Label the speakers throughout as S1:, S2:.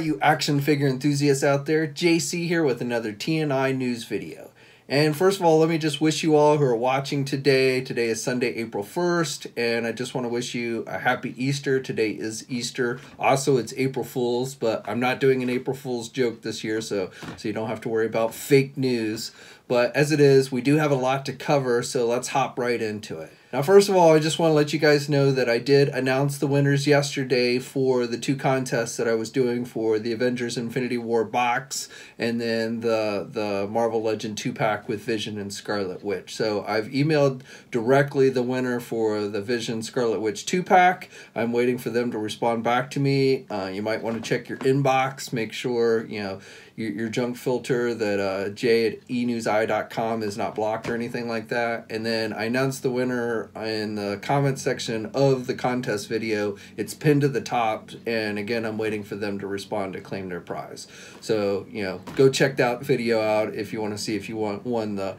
S1: you action figure enthusiasts out there, JC here with another TNINews video. And first of all, let me just wish you all who are watching today. Today is Sunday, April 1st, and I just want to wish you a happy Easter. Today is Easter. Also, it's April Fool's, but I'm not doing an April Fool's joke this year, so you don't have to worry about fake news. But as it is, we do have a lot to cover, so let's hop right into it. Now, first of all, I just want to let you guys know that I did announce the winners yesterday for the two contests that I was doing for the Avengers Infinity War box and then the Marvel Legends 2-pack with Vision and Scarlet Witch. So I've emailed directly the winner for the Vision Scarlet Witch 2-pack. I'm waiting for them to respond back to me. You might want to check your inbox, make sure, you know, your junk filter that j@enewsi.com is not blocked or anything like that. And then I announced the winner in the comment section of the contest video. It's pinned to the top, and again, I'm waiting for them to respond to claim their prize. So, you know, go check that video out if you want to see if you won the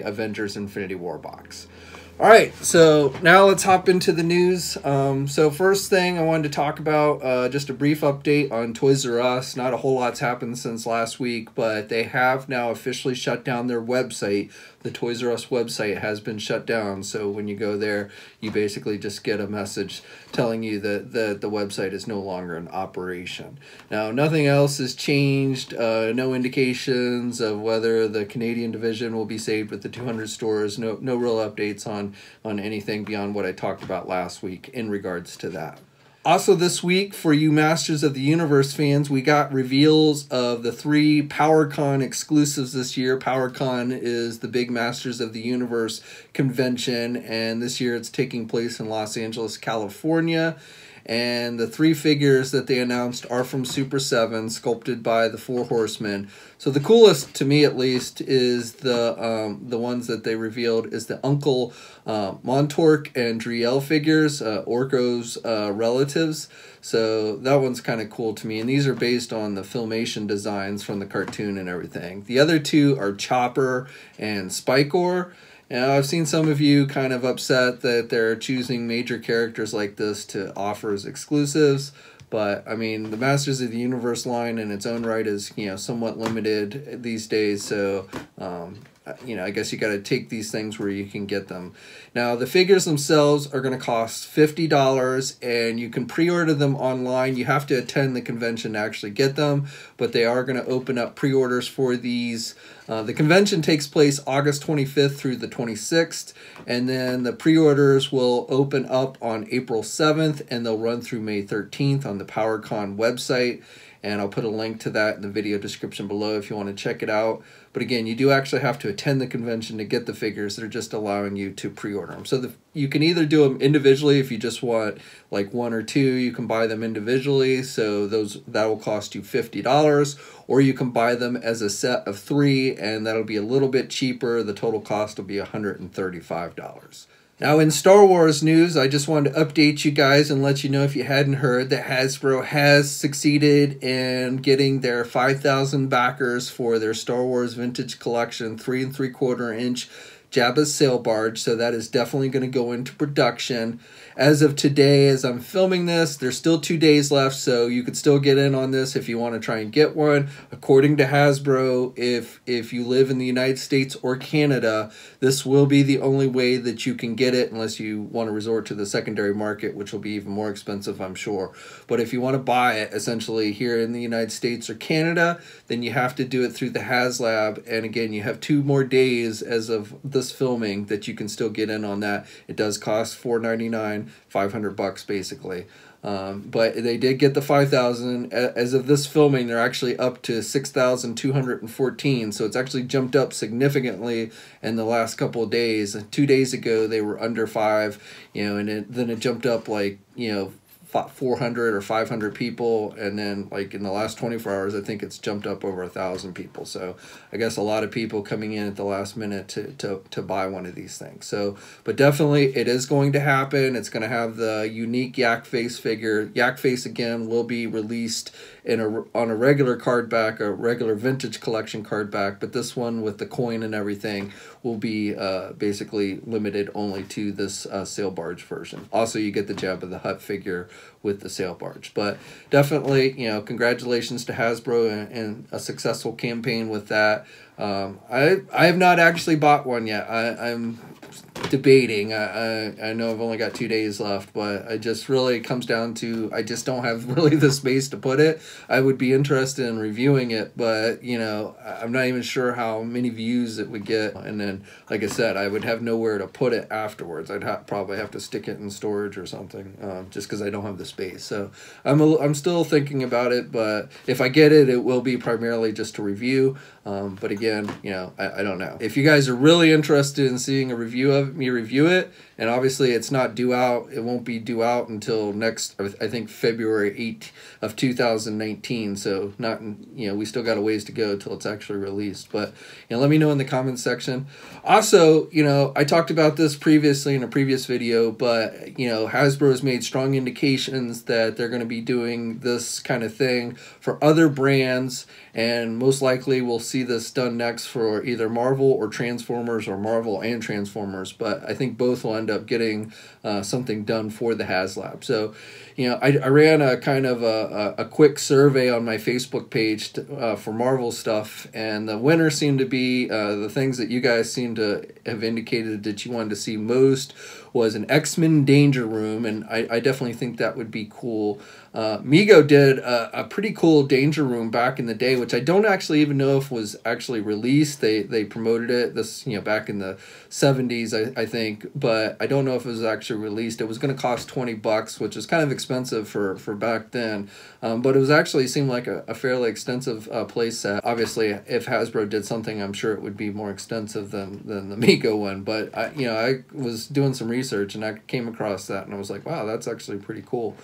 S1: Avengers Infinity War box. All right, so now let's hop into the news. So first thing I wanted to talk about, just a brief update on Toys R Us. Not a whole lot's happened since last week, but they have now officially shut down their website. The Toys R Us website has been shut down, so when you go there, you basically just get a message telling you that the website is no longer in operation. Now, nothing else has changed. No indications of whether the Canadian division will be saved with the 200 stores. No real updates on anything beyond what I talked about last week in regards to that. Also this week, for you Masters of the Universe fans, we got reveals of the 3 PowerCon exclusives this year. PowerCon is the big Masters of the Universe convention, and this year it's taking place in Los Angeles, California. And the 3 figures that they announced are from Super 7, sculpted by the 4 Horsemen. So the coolest, to me at least, is the ones that they revealed is the Uncle Montork and Driel figures, Orko's relatives. So that one's kind of cool to me. And these are based on the Filmation designs from the cartoon and everything. The other 2 are Chopper and Spikor. Now, I've seen some of you kind of upset that they're choosing major characters like this to offer as exclusives, but I mean, the Masters of the Universe line in its own right is, you know, somewhat limited these days, so you know, I guess you got to take these things where you can get them. Now, the figures themselves are going to cost $50, and you can pre-order them online. You have to attend the convention to actually get them, but they are going to open up pre-orders for these. The convention takes place August 25th through the 26th, and then the pre-orders will open up on April 7th, and they'll run through May 13th on the PowerCon website. And I'll put a link to that in the video description below if you want to check it out. But again, you do actually have to attend the convention to get the figures. They're just allowing you to pre-order them. So you can either do them individually if you just want like 1 or 2. You can buy them individually, so that will cost you $50. Or you can buy them as a set of 3, and that'll be a little bit cheaper. The total cost will be $135. Now, in Star Wars news, I just wanted to update you guys and let you know, if you hadn't heard, that Hasbro has succeeded in getting their 5,000 backers for their Star Wars Vintage Collection 3 3/4 inch Jabba's sail barge. So that is definitely going to go into production. As of today, as I'm filming this, there's still 2 days left, so you could still get in on this if you want to try and get one. According to Hasbro, if you live in the United States or Canada, this will be the only way that you can get it, unless you want to resort to the secondary market, which will be even more expensive, I'm sure. But if you want to buy it, essentially, here in the United States or Canada, then you have to do it through the HasLab. And again, you have 2 more days as of this filming that you can still get in on that. It does cost $4.99. $500 basically, but they did get the 5,000. As of this filming, they're actually up to 6,214, so it's actually jumped up significantly in the last couple of days. 2 days ago they were under 5, you know, and then it jumped up like, you know, 400 or 500 people, and then like in the last 24 hours I think it's jumped up over 1,000 people. So I guess a lot of people coming in at the last minute to buy one of these things. So, but definitely it is going to happen. It's going to have the unique Yak Face figure. Yak Face again will be released on a regular card back, a regular vintage collection card back, but this one with the coin and everything will be basically limited only to this sail barge version. Also, you get the Jabba the Hutt figure with the sail barge. But definitely, you know, congratulations to Hasbro and a successful campaign with that. I have not actually bought one yet. I'm debating. I know I've only got 2 days left, but it just really comes down to I just don't have really the space to put it. I would be interested in reviewing it, but you know, I'm not even sure how many views it would get. And then, like I said, I would have nowhere to put it afterwards. I'd probably have to stick it in storage or something, just because I don't have the space. So I'm still thinking about it, but if I get it, it will be primarily just to review. But again, you know, I don't know. If you guys are really interested in seeing a review of me review it, and obviously it's not due out, it won't be due out until next, I think, February 8th of 2019. So not, you know, we still got a ways to go till it's actually released. But, you know, let me know in the comments section. Also, you know, I talked about this previously in a previous video, but, you know, Hasbro has made strong indications that they're going to be doing this kind of thing for other brands, and most likely we'll see this done next for either Marvel or Transformers, or Marvel and Transformers, but I think both will end up getting something done for the HasLab. So, you know, I ran a kind of a quick survey on my Facebook page for Marvel stuff, and the winner seemed to be the things that you guys seem to have indicated that you wanted to see most was an X-Men Danger Room, and I definitely think that would be cool. Mego did a pretty cool Danger Room back in the day, which I don't actually even know if was actually released. They promoted it this, you know, back in the 70s, I think, but I don't know if it was actually released. It was going to cost $20, which is kind of expensive for back then, but it was actually seemed like a fairly extensive play set. Obviously, if Hasbro did something, I'm sure it would be more extensive than the Mego one, but you know, I was doing some research and I came across that and I was like, wow, that's actually pretty cool.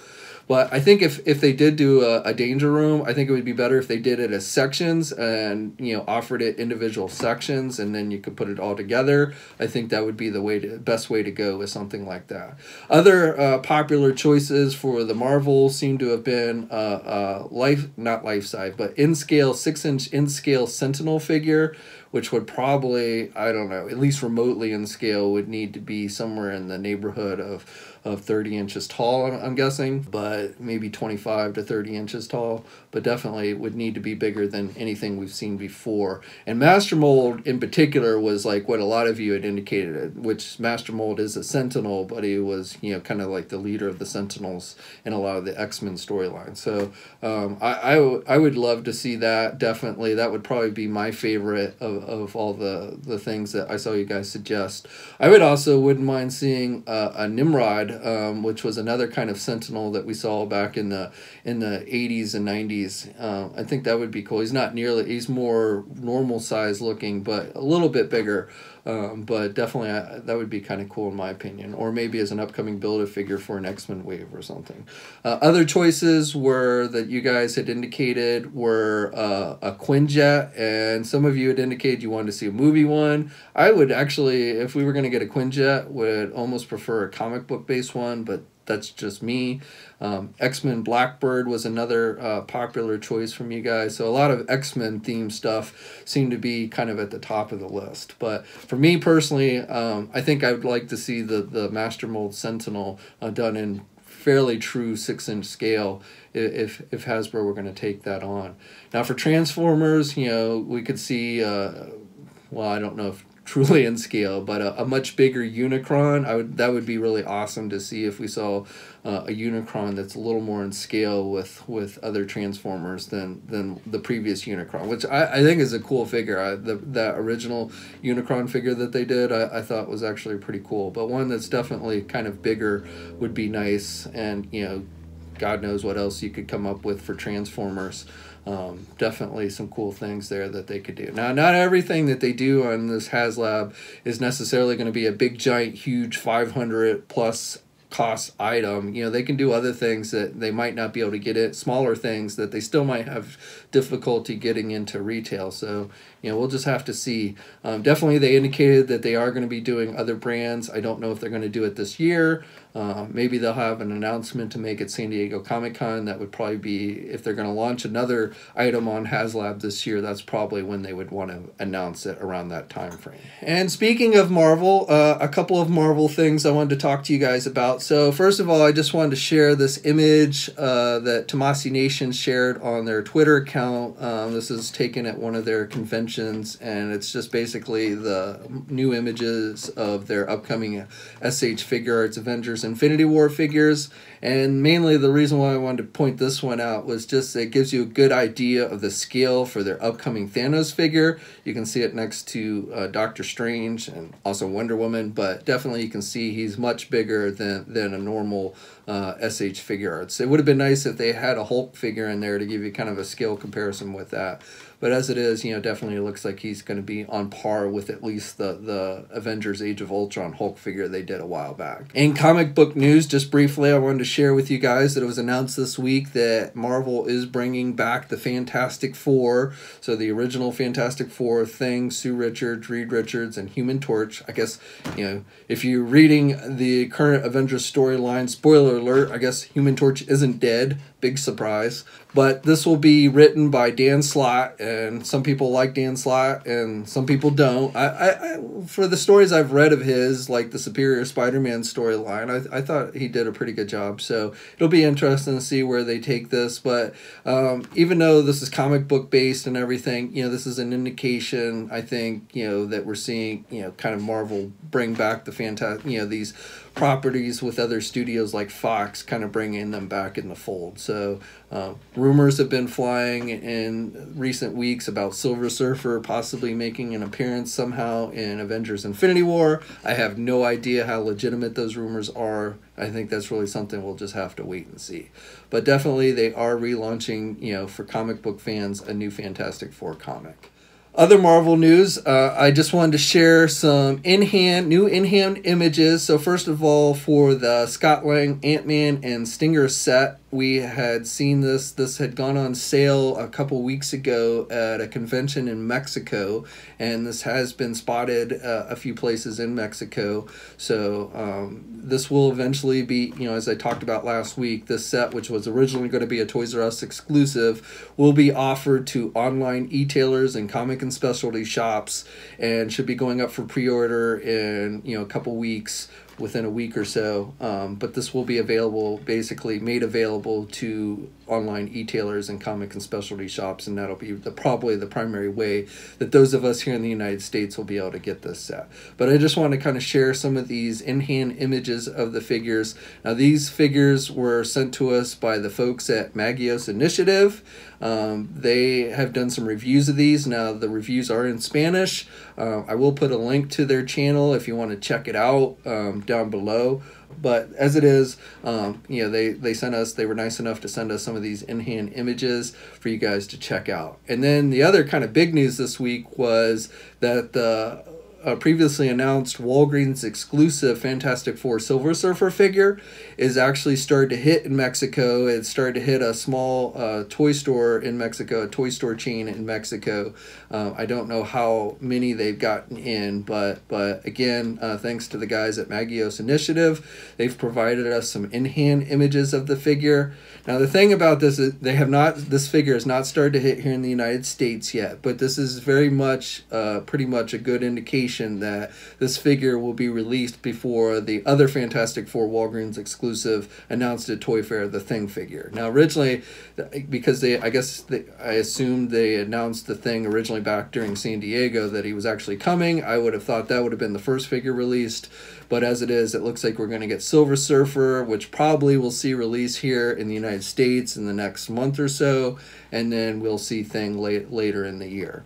S1: But I think if they did do a Danger Room, I think it would be better if they did it as sections and, you know, offered it individual sections and then you could put it all together. I think that would be the best way to go with something like that. Other popular choices for the Marvel seem to have been not life-size, but in-scale, 6-inch in-scale Sentinel figure, which would probably, I don't know, at least remotely in scale, would need to be somewhere in the neighborhood of 30 inches tall, I'm guessing, but maybe 25 to 30 inches tall, but definitely would need to be bigger than anything we've seen before. And Master Mold in particular was like what a lot of you had indicated, which Master Mold is a Sentinel, but he was, you know, kind of like the leader of the Sentinels in a lot of the X-Men storylines. So I would love to see that, definitely. That would probably be my favorite of all the things that I saw you guys suggest. I wouldn't mind seeing a Nimrod, which was another kind of Sentinel that we saw back in the 80s and 90s. I think that would be cool. He's more normal size looking, but a little bit bigger. But definitely that would be kind of cool in my opinion, or maybe as an upcoming Build-A-Figure for an X-Men wave or something. Other choices were that you guys had indicated were a Quinjet, and some of you had indicated you wanted to see a movie one. I would actually, if we were going to get a Quinjet, would almost prefer a comic book based one, but that's just me. X-Men Blackbird was another popular choice from you guys. So a lot of X-Men themed stuff seemed to be kind of at the top of the list. But for me personally, I think I would like to see the Master Mold Sentinel done in fairly true 6-inch scale if Hasbro were going to take that on. Now for Transformers, you know, we could see, well, I don't know if truly in scale, but a much bigger Unicron. That would be really awesome to see if we saw a Unicron that's a little more in scale with other Transformers than the previous Unicron, which I think is a cool figure. That original Unicron figure that they did, I thought was actually pretty cool. But one that's definitely kind of bigger would be nice, and you know, God knows what else you could come up with for Transformers. Definitely some cool things there that they could do. Now, not everything that they do on this HasLab is necessarily going to be a big, giant, huge 500 plus cost item. You know, they can do other things that they might not be able to get it, smaller things that they still might have difficulty getting into retail. So, we'll just have to see. Definitely they indicated that they are going to be doing other brands. I don't know if they're going to do it this year. Maybe they'll have an announcement to make at San Diego Comic-Con. That would probably be, if they're going to launch another item on HasLab this year, that's probably when they would want to announce it, around that time frame. And speaking of Marvel, a couple of Marvel things I wanted to talk to you guys about. So first of all, I just wanted to share this image that Tomasi Nation shared on their Twitter account. This is taken at one of their conventions, and it's just basically the new images of their upcoming SH Figuarts Avengers Infinity War figures. And mainly the reason why I wanted to point this one out was just it gives you a good idea of the scale for their upcoming Thanos figure. You can see it next to Doctor Strange and also Wonder Woman, but definitely you can see he's much bigger than a normal SH Figuarts. It would have been nice if they had a Hulk figure in there to give you kind of a scale comparison with that. But as it is, definitely looks like he's going to be on par with at least the Avengers Age of Ultron Hulk figure they did a while back. In comic book news, just briefly, I wanted to share with you guys that it was announced this week that Marvel is bringing back the Fantastic Four. So the original Fantastic Four, Thing, Sue Richards, Reed Richards, and Human Torch. I guess, if you're reading the current Avengers storyline, spoiler alert, I guess Human Torch isn't dead. Big surprise. But this will be written by Dan Slott, and some people like Dan Slott and some people don't. I for the stories I've read of his, like the Superior Spider-Man storyline, I thought he did a pretty good job. So it'll be interesting to see where they take this. But even though this is comic book based and everything, this is an indication, I think, that we're seeing, kind of Marvel bring back the these properties with other studios like Fox, kind of bringing them back in the fold. So rumors have been flying in recent weeks about Silver Surfer possibly making an appearance somehow in Avengers Infinity War. I have no idea how legitimate those rumors are. I think that's really something we'll just have to wait and see. But definitely they are relaunching, for comic book fans, a new Fantastic Four comic. Other Marvel news, I just wanted to share some new in-hand images. So first of all, for the Scott Lang Ant-Man and Stinger set, we had seen this. This had gone on sale a couple weeks ago at a convention in Mexico, and this has been spotted a few places in Mexico. So this will eventually be, as I talked about last week, this set, which was originally going to be a Toys R Us exclusive, will be offered to online e-tailers and comic and specialty shops, and should be going up for pre-order in a couple weeks, within a week or so. But this will be available, basically made available to online e-tailers and comic and specialty shops, and that'll be probably the primary way that those of us here in the United States will be able to get this set. But I just want to kind of share some of these in-hand images of the figures. Now these figures were sent to us by the folks at Magios Initiative. They have done some reviews of these. Now the reviews are in Spanish. I will put a link to their channel if you want to check it out down below. But as it is, they were nice enough to send us some of these in-hand images for you guys to check out. And then the other kind of big news this week was that the previously announced Walgreens exclusive Fantastic Four Silver Surfer figure is actually started to hit in Mexico. It started to hit a small toy store in Mexico, a toy store chain in Mexico. I don't know how many they've gotten in, but again, thanks to the guys at Magios Initiative, they've provided us some in-hand images of the figure. Now the thing about this is this figure has not started to hit here in the United States yet, but this is very much, pretty much a good indication that this figure will be released before the other Fantastic Four Walgreens exclusive announced at Toy Fair, the Thing figure. Now originally, because I assumed they announced the Thing originally back during San Diego that he was actually coming, I would have thought that would have been the first figure released. But as it is, it looks like we're going to get Silver Surfer, which probably we'll see release here in the United States in the next month or so, and then we'll see Thing later in the year.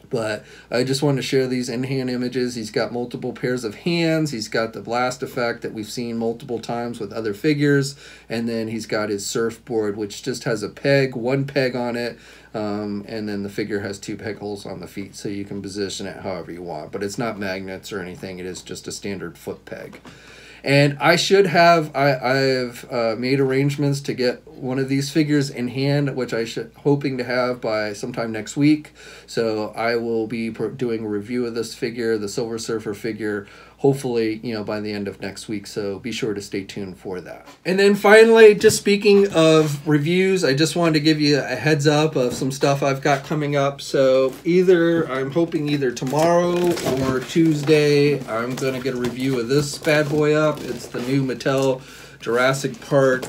S1: But I just wanted to share these in-hand images. He's got multiple pairs of hands. He's got the blast effect that we've seen multiple times with other figures. And then he's got his surfboard, which just has one peg on it. And then the figure has 2 peg holes on the feet, so you can position it however you want. But it's not magnets or anything. It is just a standard foot peg. And I should have, I've made arrangements to get one of these figures in hand, which I should hoping to have by sometime next week. So I will be doing a review of this figure, the Silver Surfer figure, hopefully, you know, by the end of next week. So be sure to stay tuned for that. And then finally, just speaking of reviews, I just wanted to give you a heads up of some stuff I've got coming up. So I'm hoping either tomorrow or Tuesday, I'm going to get a review of this bad boy up. It's the new Mattel Jurassic Park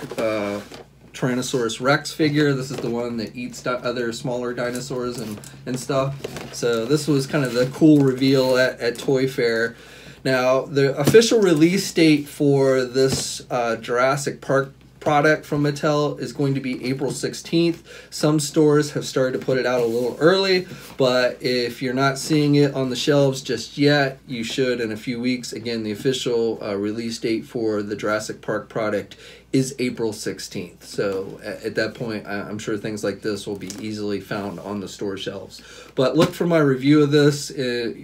S1: Tyrannosaurus Rex figure. This is the one that eats other smaller dinosaurs and stuff. So this was kind of the cool reveal at Toy Fair. Now, the official release date for this Jurassic Park product from Mattel is going to be April 16th. Some stores have started to put it out a little early, but if you're not seeing it on the shelves just yet, you should in a few weeks. Again, the official release date for the Jurassic Park product is April 16th. So at that point, I'm sure things like this will be easily found on the store shelves. But look for my review of this,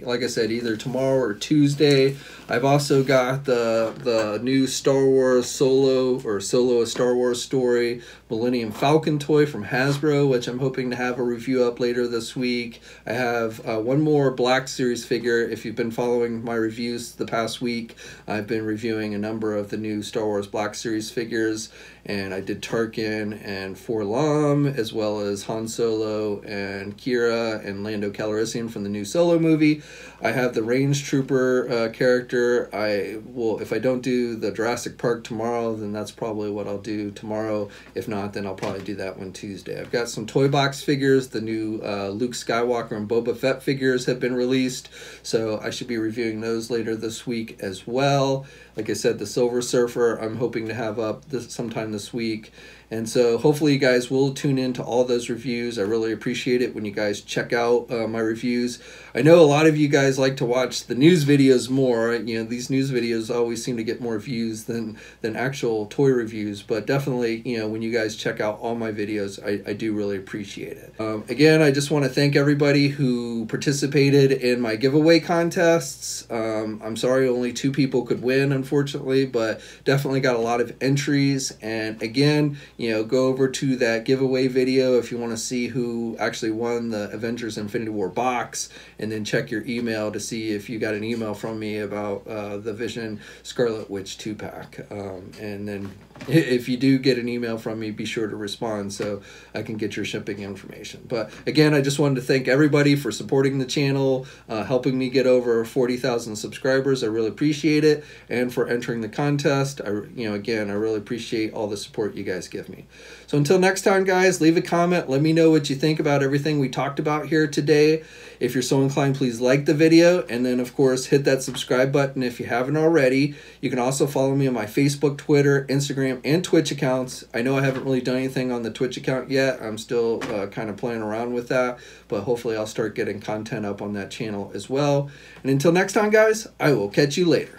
S1: like I said, either tomorrow or Tuesday. I've also got the new Star Wars Solo A Star Wars Story Millennium Falcon toy from Hasbro, which I'm hoping to have a review up later this week. I have one more Black Series figure. If you've been following my reviews the past week, I've been reviewing a number of the new Star Wars Black Series figures, and I did Tarkin and Forlom, as well as Han Solo and Kira and Lando Calrissian from the new Solo movie. I have the Range Trooper character. If I don't do the Jurassic Park tomorrow, then that's probably what I'll do tomorrow. If not, then I'll probably do that one Tuesday. I've got some toy box figures. The new Luke Skywalker and Boba Fett figures have been released, so I should be reviewing those later this week as well. Like I said, the Silver Surfer I'm hoping to have up sometime this week. And so hopefully you guys will tune in to all those reviews. I really appreciate it when you guys check out my reviews. I know a lot of you guys like to watch the news videos more. You know, these news videos always seem to get more views than actual toy reviews. But definitely, you know, when you guys check out all my videos, I do really appreciate it. Again, I just want to thank everybody who participated in my giveaway contests. I'm sorry only 2 people could win, unfortunately, but definitely got a lot of entries. And again, you know, go over to that giveaway video if you want to see who actually won the Avengers Infinity War box, and then check your email to see if you got an email from me about the Vision Scarlet Witch 2-pack. And then if you do get an email from me, be sure to respond so I can get your shipping information. But again, I just wanted to thank everybody for supporting the channel, helping me get over 40,000 subscribers. I really appreciate it. And for entering the contest, again, I really appreciate all the support you guys give me. So until next time, guys, leave a comment. Let me know what you think about everything we talked about here today. If you're so inclined, please like the video, and then of course hit that subscribe button if you haven't already. You can also follow me on my Facebook, Twitter, Instagram, and Twitch accounts. I know I haven't really done anything on the Twitch account yet. I'm still kind of playing around with that, but hopefully I'll start getting content up on that channel as well. And until next time, guys, I will catch you later.